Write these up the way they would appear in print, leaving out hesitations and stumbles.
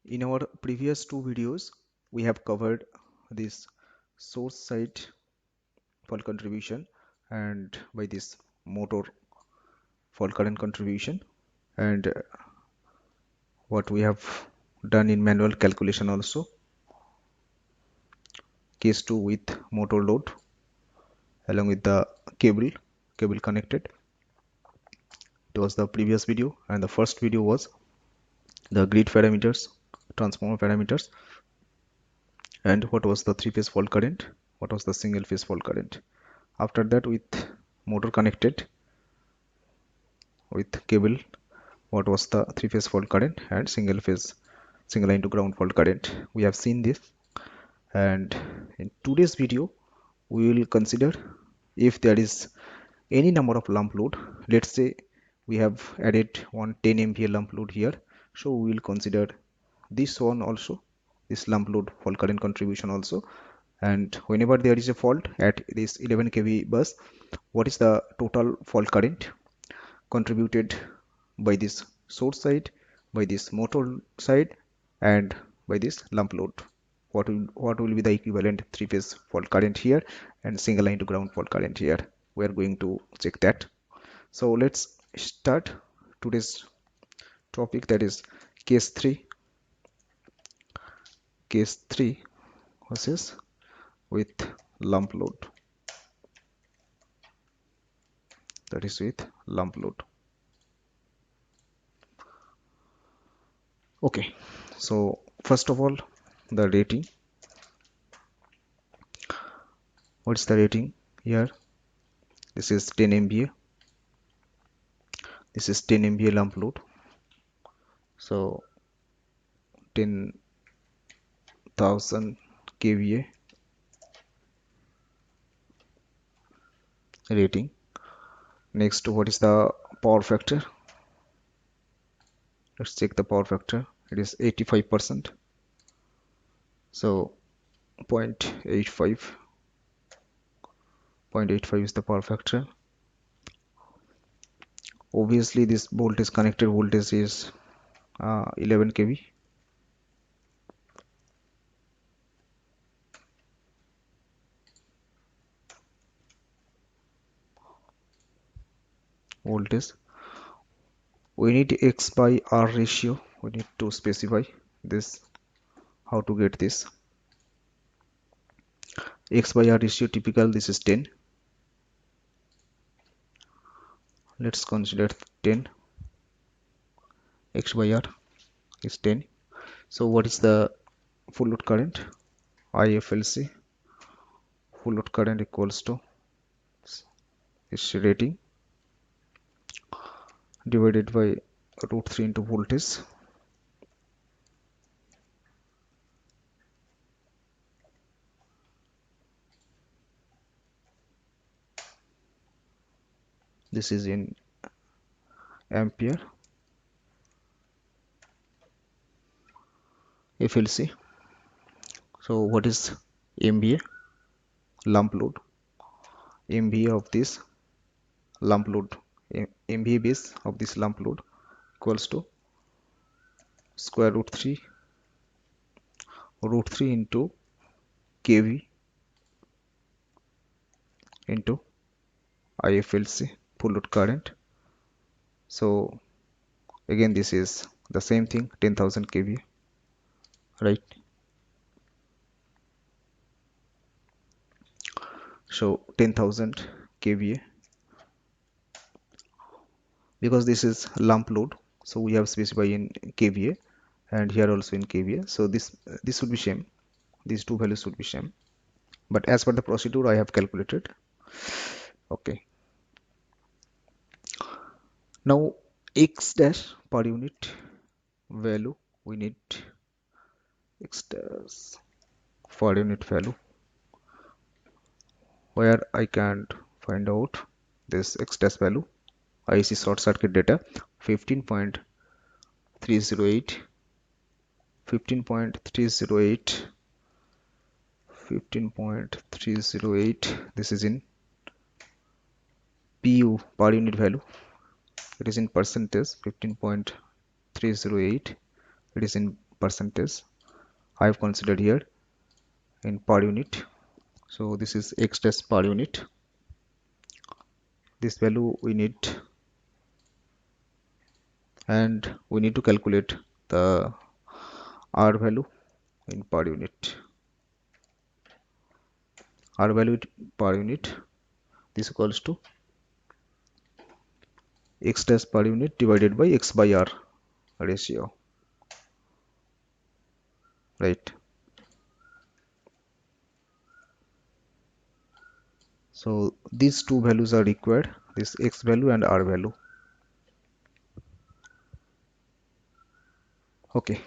In our previous two videos, we have covered this source side fault contribution and by this motor fault current contribution, and what we have done in manual calculation also. Case 2 with motor load along with the cable connected. It was the previous video, and the first video was the grid parameters, transformer parameters, and what was the three-phase fault current, what was the single phase fault current. After that, with motor connected with cable, what was the three-phase fault current and single line to ground fault current. We have seen this, and in today's video we will consider if there is any number of lump load. Let's say we have added one 10 MVA lump load here, so we will consider this one also, this lump load fault current contribution also. And whenever there is a fault at this 11 kV bus, what is the total fault current contributed by this source side, by this motor side, and by this lump load? What will be the equivalent three-phase fault current here and single line to ground fault current here? We are going to check that. So let's start today's topic, that is case 3. Case 3 versus with lump load, that is with lump load. Okay, so first of all, the rating. What's the rating here? This is 10 MVA. This is 10 MVA lump load. So 10,000 kVA rating. Next, what is the power factor? Let's check the power factor. It is 85%. So 0.85 is the power factor. Obviously this voltage connected voltage is 11 kV. Voltage. We need X by R ratio. We need to specify this. How to get this? X by R ratio typical, this is 10. Let's consider 10. X by R is 10. So what is the full load current? IFLC. Full load current equals to its rating divided by √3 into voltage. This is in ampere. FLC. So what is MVA? Lump load. MVA of this lump load, MVA base of this lump load equals to square root 3 into kV into IFLC, full load current. So again this is the same thing, 10,000 kVA, right? So 10,000 kVA, because this is lump load, so we have specified in kVA and here also in kVA. So this would be same, these two values should be same, but as per the procedure I have calculated. Okay, now X dash per unit value, we need X dash per unit value. Where I can't find out this X dash value? IEC short circuit data 15.308, 15.308, 15.308. This is in PU, per unit value. It is in percentage, 15.308. It is in percentage I have considered here in per unit. So this is X dash per unit. This value we need, and we need to calculate the R value in per unit. R value per unit, this equals to X dash per unit divided by X by R ratio, right? So these two values are required, this X value and R value. Okay,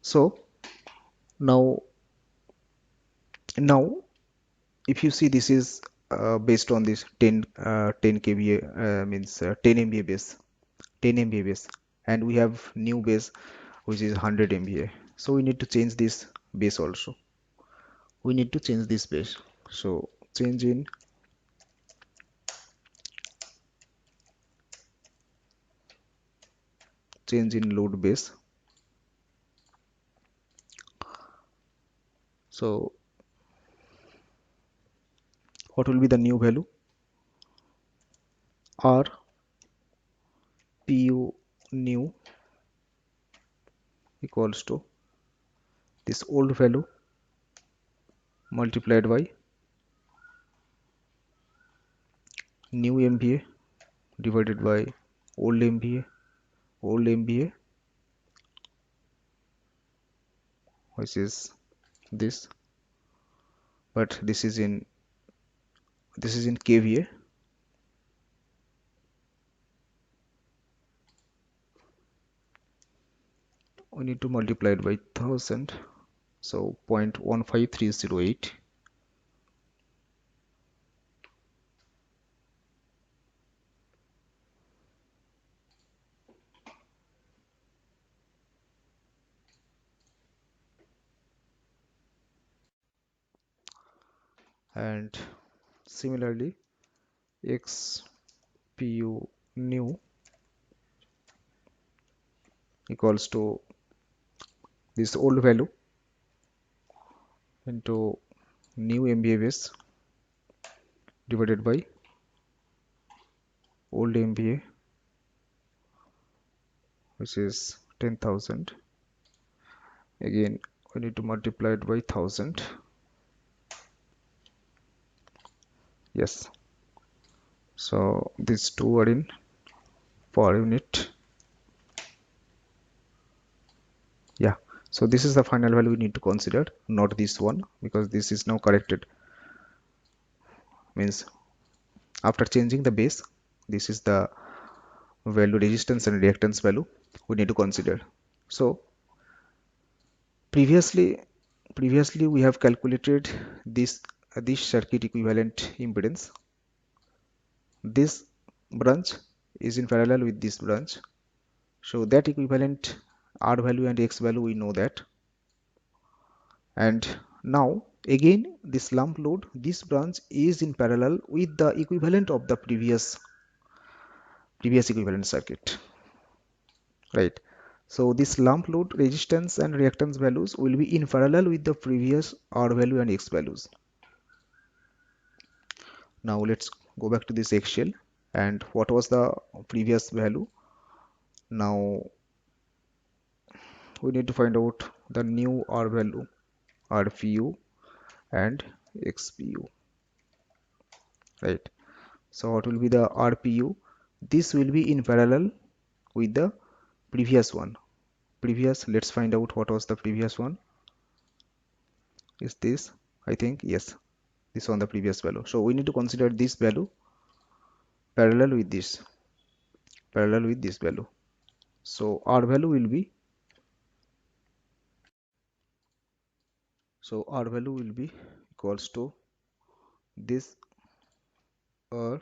so now if you see, this is based on this 10 kVA, means 10 MVA base, 10 MVA base, and we have new base which is 100 MVA. So we need to change this base also. We need to change this base. So change in load base. So what will be the new value? R pu new equals to this old value multiplied by new MVA divided by old MVA, which is this, but this is in kVA. We need to multiply it by 1000, so 0.15308. And similarly, X pu new equals to this old value into new MVA base divided by old MVA, which is 10,000. Again, we need to multiply it by 1000. Yes. So these two are in per unit. Yeah. So this is the final value we need to consider, not this one, because this is now corrected. Means after changing the base, this is the value, resistance and reactance value we need to consider. So previously we have calculated this circuit equivalent impedance. This branch is in parallel with this branch, so that equivalent R value and X value we know that. And now again, this lump load, this branch is in parallel with the equivalent of the previous equivalent circuit, right? So this lump load resistance and reactance values will be in parallel with the previous R value and X values. Now let's go back to this X shell, and what was the previous value? Now we need to find out the new R value, RPU and XPU, right? So what will be the RPU? This will be in parallel with the previous one. Let's find out what was the previous one. Is this? I think yes, this one the previous value. So we need to consider this value parallel with this value. So R value will be equals to this R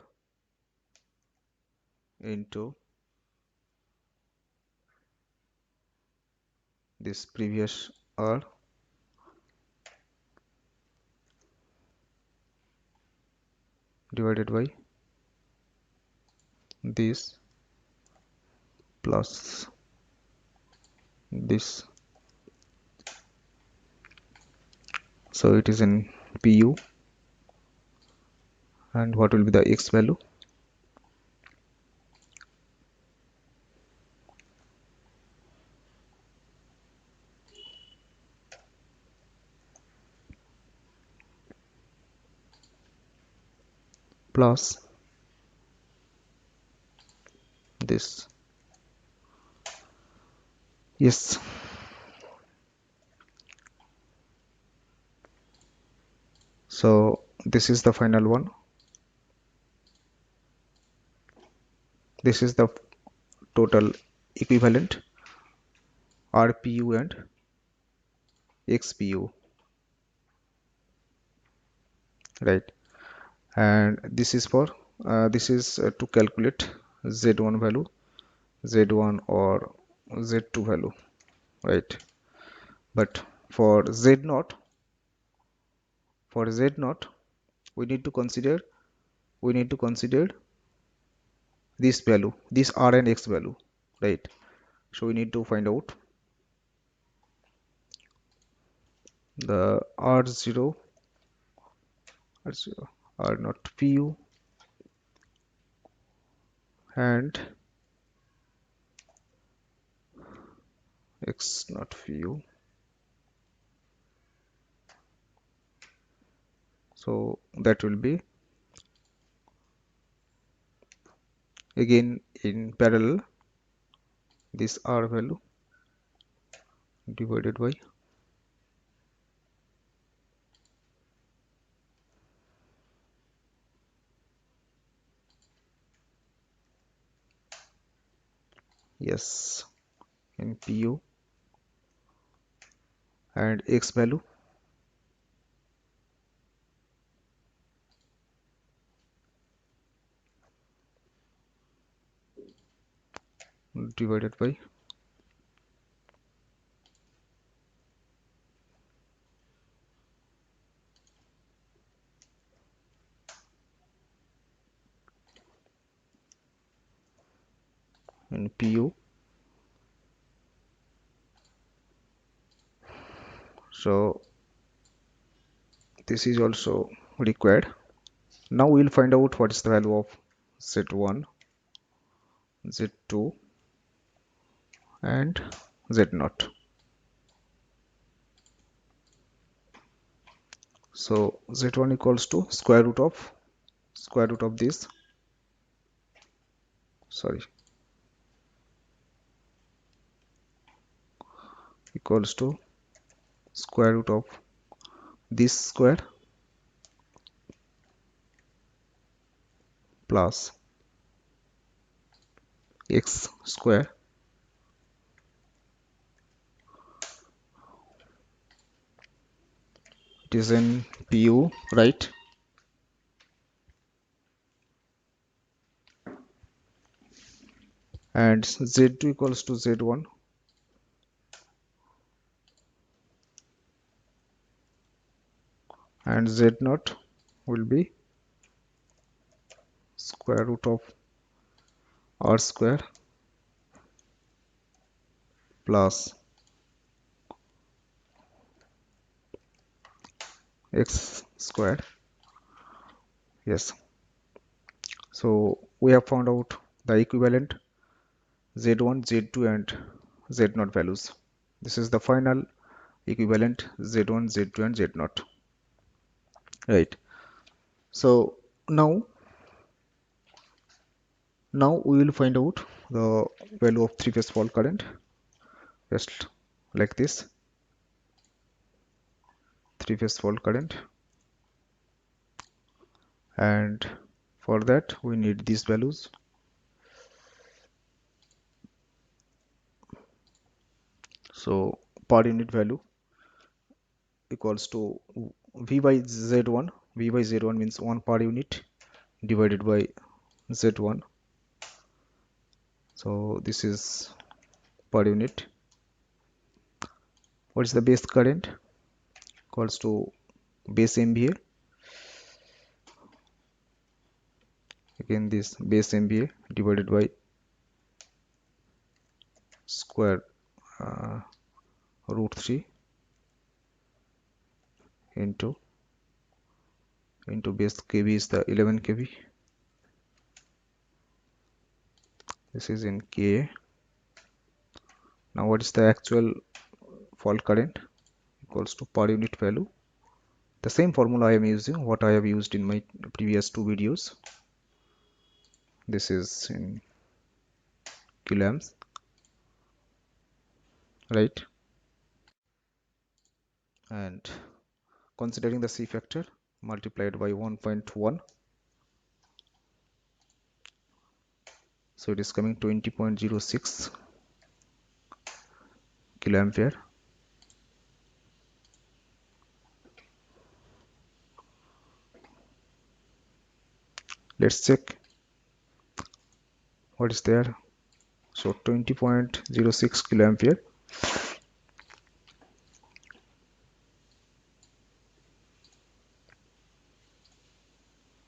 into this previous R divided by this plus this. So it is in pu, and what will be the x value? Plus this. Yes. So this is the final one. This is the total equivalent RPU and XPU, right? And this is for this is to calculate Z1 value, Z1 or Z2 value, right? But for Z0, we need to consider this value, this R and X value, right? So we need to find out the R0, R0, R not PU and X not PU. So that will be again in parallel this R value divided by yes in PU and X value divided by in PU. So this is also required. Now we will find out what is the value of Z1, Z2 and Z0. So Z1 equals to square root of this, sorry, equals to square root of this square plus x square it is in PU, right? And Z2 equals to Z1 and Z0 will be square root of R square plus x square. Yes. So we have found out the equivalent Z1, Z2 and Z0 values. This is the final equivalent Z1, Z2 and Z0, right? So now we will find out the value of three-phase fault current, just like this. Three-phase fault current, and for that we need these values. So per unit value equals to V by Z1. V by Z1 means 1 per unit divided by Z1. So this is per unit. What is the base current? Equals to base MVA. Again this base MVA divided by square root 3 into base kV is the 11 kV. This is in kA. Now what is the actual fault current? Equals to per unit value. The same formula I am using, what I have used in my previous two videos. This is in kiloamps, right? And considering the C factor multiplied by 1.1, so it is coming 20.06 kiloampere. Let's check what is there. So 20.06 kiloampere.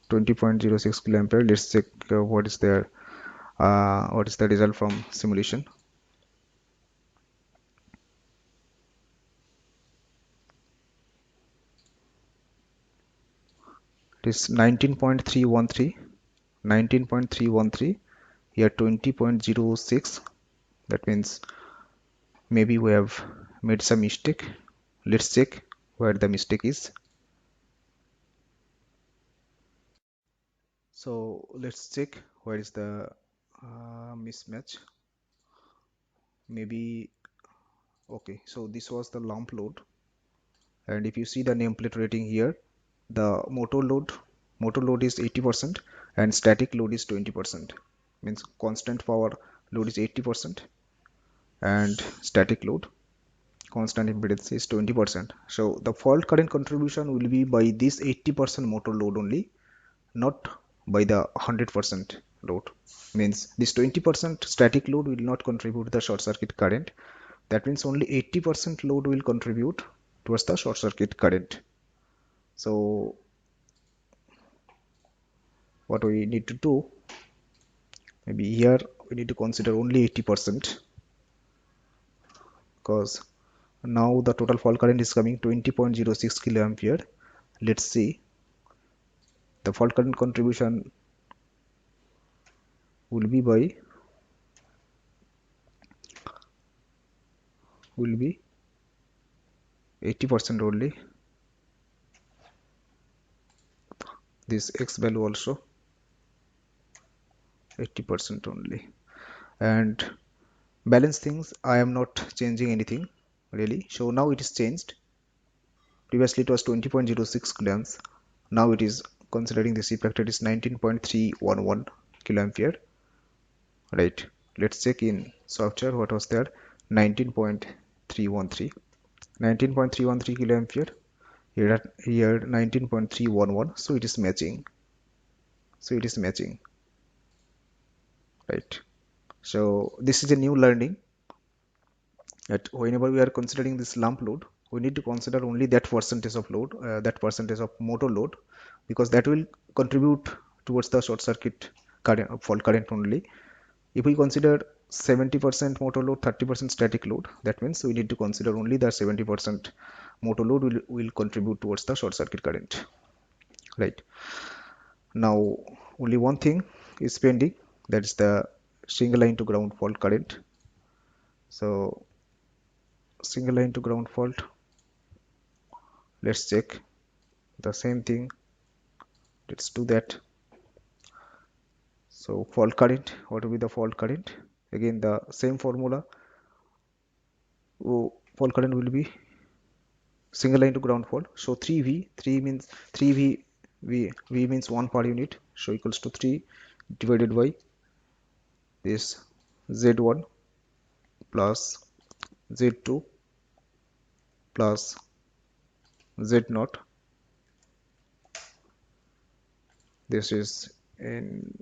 20.06 kiloampere. Let's check what is there. What is the result from simulation? It is 19.313. 19.313. Here 20.06. That means maybe we have made some mistake. Let's check where the mistake is. So let's check where is the mismatch. Maybe okay, so this was the lump load, and if you see the nameplate rating here, the motor load is 80% and static load is 20%. Means constant power load is 80% and static load constant impedance is 20%. So the fault current contribution will be by this 80% motor load only, not by the 100% load. Means this 20% static load will not contribute the short circuit current. That means only 80% load will contribute towards the short circuit current. So what we need to do, maybe here we need to consider only 80%, because now the total fault current is coming 20.06 kiloampere. Let's see the fault current contribution will be 80% only. This X value also 80% only. And balance things, I am not changing anything really. So now it is changed. Previously it was 20.06 kiloamps. Now it is, considering the C factor, is 19.311 kiloampere. Right. Let's check in software what was there. 19.313. 19.313 kiloampere. Here 19.311. So it is matching. Right. So this is a new learning, that whenever we are considering this lump load, we need to consider only that percentage of load, that percentage of motor load, because that will contribute towards the short circuit current, fault current only. If we consider 70% motor load, 30% static load, that means we need to consider only the 70% motor load will contribute towards the short circuit current. Right. Now only one thing is pending, that is the single line to ground fault current. So single line to ground fault, let's check the same thing. Let's do that. So fault current, what will be the fault current? Again the same formula. Fault current will be single line to ground fault. So 3V, 3 means 3V, V means 1 per unit, so equals to 3 divided by this Z1 plus Z2 plus Z0. This is in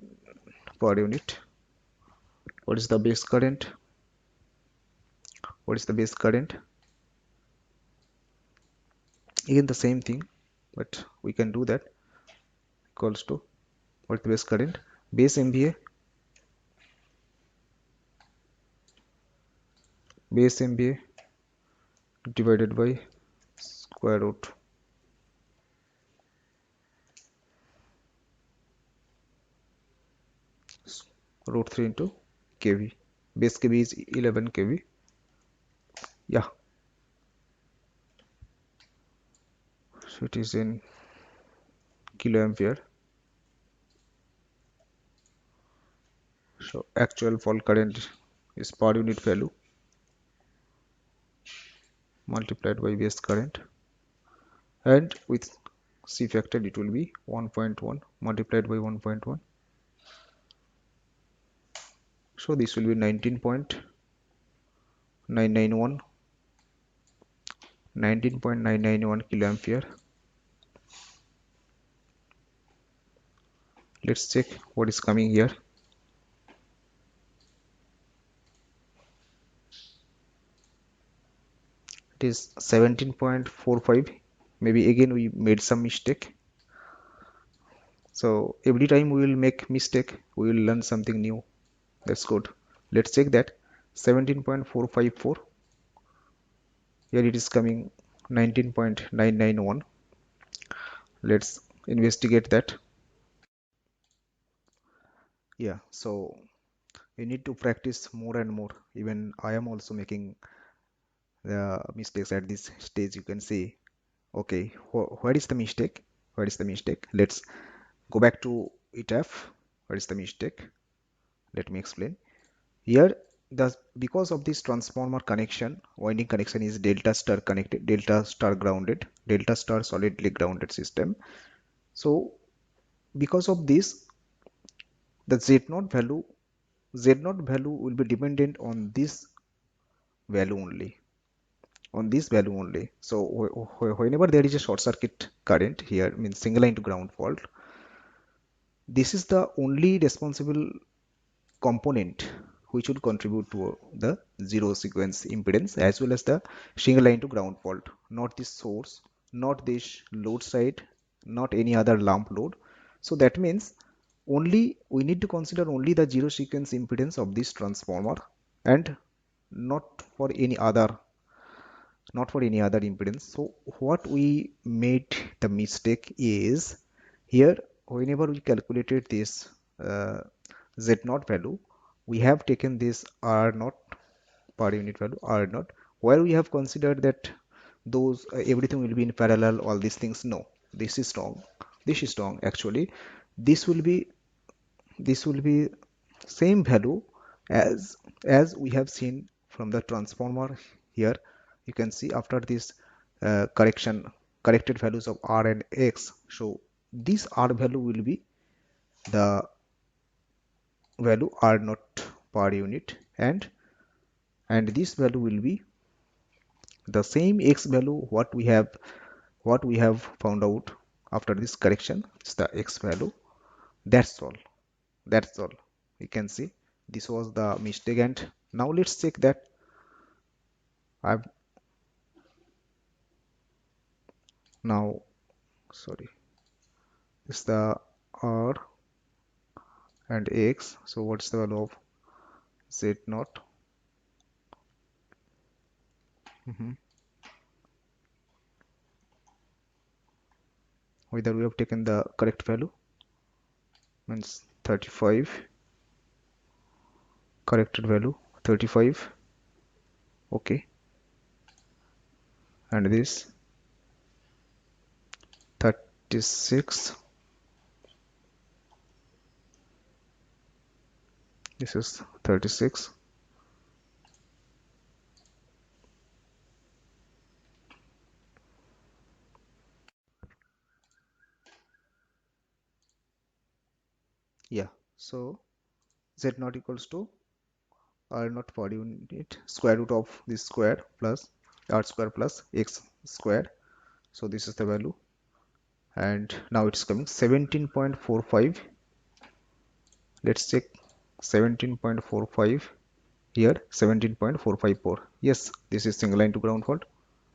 per unit. What is the base current? What is the base current? Again the same thing, but we can do that. Equals to, what is the base current? Base MVA base MVA divided by square root 3 into kV. Base kV is 11 kV. Yeah, so it is in kiloampere. So actual fault current is per unit value multiplied by base current, and with C factor it will be 1.1 multiplied by 1.1. So this will be 19.991 kiloampere. Let's check what is coming here. It is 17.45. Maybe again we made some mistake. So every time we will make mistake, we will learn something new. That's good. Let's check that. 17.454. Here it is coming 19.991. Let's investigate that. Yeah, so you need to practice more and more. Even I am also making the mistakes at this stage. You can see, okay, where is the mistake? Where is the mistake? Let's go back to ETAP. Where is the mistake? Let me explain. Here, because of this transformer connection, winding connection is delta star connected, delta star grounded, delta star solidly grounded system. So because of this, the Z0 value will be dependent on this value only, So whenever there is a short circuit current here, means single line to ground fault, this is the only responsible component which will contribute to the zero sequence impedance as well as the single line to ground fault, not this source, not this load side, not any other lump load. So that means only we need to consider only the zero sequence impedance of this transformer, and not for any other, impedance. So what we made the mistake is, here whenever we calculated this uh, Z0 value, we have taken this R0 per unit value, R0, where we have considered that those everything will be in parallel, all these things. No, this is wrong. This is wrong actually. This will be, same value as we have seen from the transformer. Here you can see after this corrected values of R and X, so this R value will be the value R not per unit, and this value will be the same X value what we have found out after this correction is the X value. That's all. That's all. You can see this was the mistake. And now let's check that I've now, sorry, is the R and X. So what's the value of Z naught? Whether we have taken the correct value, means 35, corrected value 35, okay, and this 36, this is 36. Yeah, so Z naught equals to R naught per unit square root of this square plus R square plus X square. So this is the value, and now it's coming 17.45. Let's check 17.45. Here 17.454. Yes, this is single line to ground fault.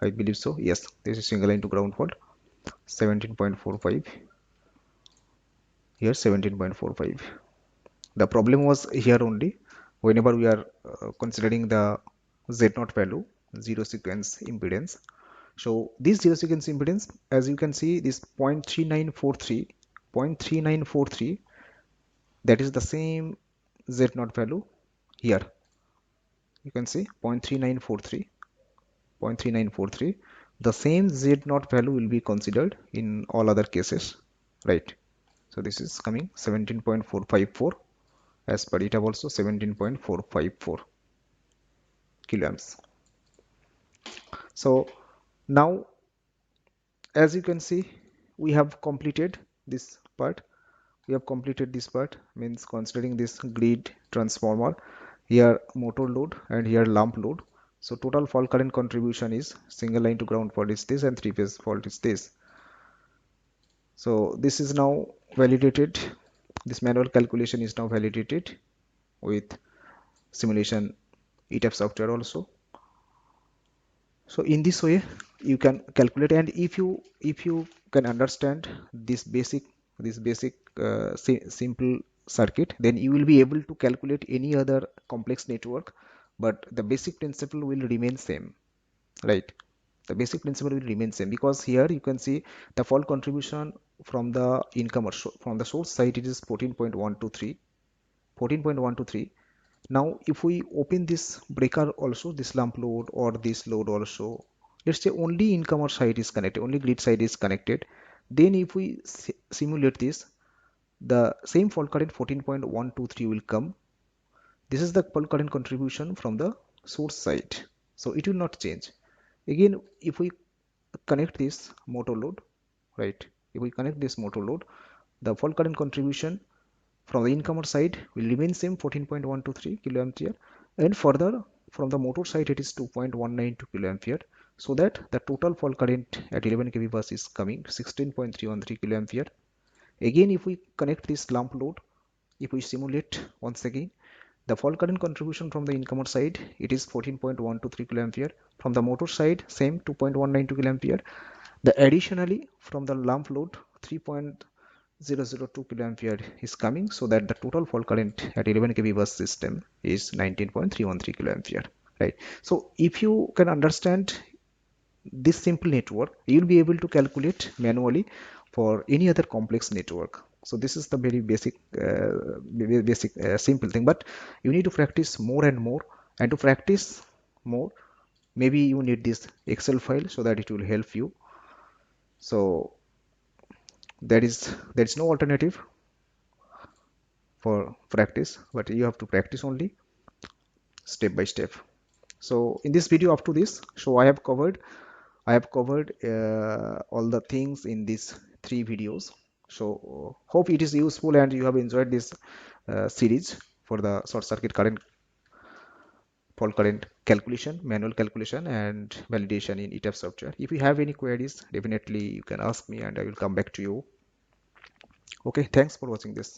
I believe so. Yes, this is single line to ground fault. 17.45. Here 17.45. The problem was here only. Whenever we are considering the Z0 value, zero sequence impedance. So this zero sequence impedance, as you can see, this 0.3943, 0.3943, that is the same Z0 value here. You can see 0.3943, 0.3943. The same Z0 value will be considered in all other cases, right? So this is coming 17.454, as per ETAP also 17.454 kiloamps. So now, as you can see, we have completed this part. Means considering this grid transformer, here motor load and here lump load. So total fault current contribution is single line to ground fault is this and three phase fault is this. So this is now validated. This manual calculation is now validated with simulation ETAP software also. So in this way you can calculate, and if you can understand this basic simple circuit, then you will be able to calculate any other complex network, but the basic principle will remain same, right? The basic principle will remain same, because here you can see the fault contribution from the income or from the source side, it is 14.123, 14.123. Now if we open this breaker also, this lump load or this load also, let's say only incomer side is connected, only grid side is connected, then if we simulate this, the same fault current 14.123 will come. This is the fault current contribution from the source side, so it will not change. Again, if we connect this motor load, right, if we connect this motor load, the fault current contribution from the incomer side will remain same 14.123 kiloampere, and further from the motor side it is 2.192 kiloampere, so that the total fault current at 11 kV bus is coming 16.313 kiloampere. Again, if we connect this lump load, if we simulate once again, the fault current contribution from the incomer side, it is 14.123 kiloampere. From the motor side, same 2.192 kiloampere. The additionally from the lump load 3.002 kiloampere is coming, so that the total fault current at 11 kV bus system is 19.313 kiloampere, right? So if you can understand this simple network, you'll be able to calculate manually for any other complex network. So this is the very basic simple thing, but you need to practice more and more, and to practice more, maybe you need this Excel file so that it will help you. So there is no alternative for practice, but you have to practice only step by step. So in this video up to this, so I have covered all the things in these 3 videos. So hope it is useful and you have enjoyed this series for the short circuit current, fault current calculation, manual calculation and validation in ETAP software. If you have any queries, definitely you can ask me and I will come back to you. Okay, thanks for watching this.